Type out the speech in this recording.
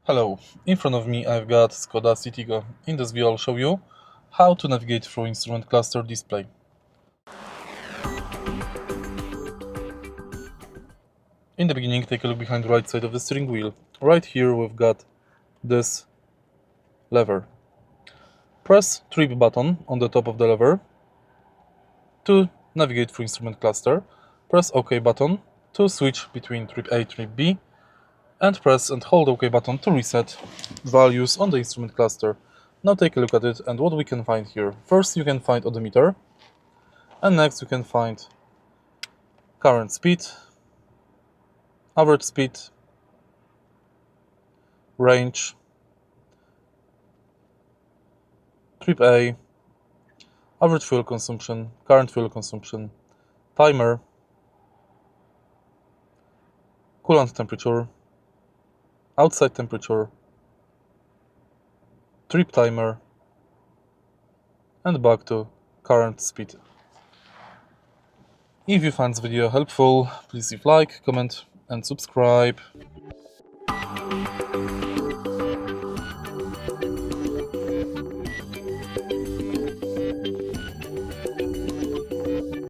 Hello, in front of me I've got Skoda Citigo. In this video I'll show you how to navigate through instrument cluster display. In the beginning, take a look behind the right side of the steering wheel. Right here we've got this lever. Press trip button on the top of the lever to navigate through instrument cluster. Press OK button to switch between trip A and trip B, and press and hold OK button to reset values on the instrument cluster. Now take a look at it and what we can find here. First you can find odometer, and next you can find current speed, average speed, range, trip A, average fuel consumption, current fuel consumption, timer, coolant temperature, outside temperature, trip timer, and back to current speed. If you find this video helpful, please leave like, comment and subscribe.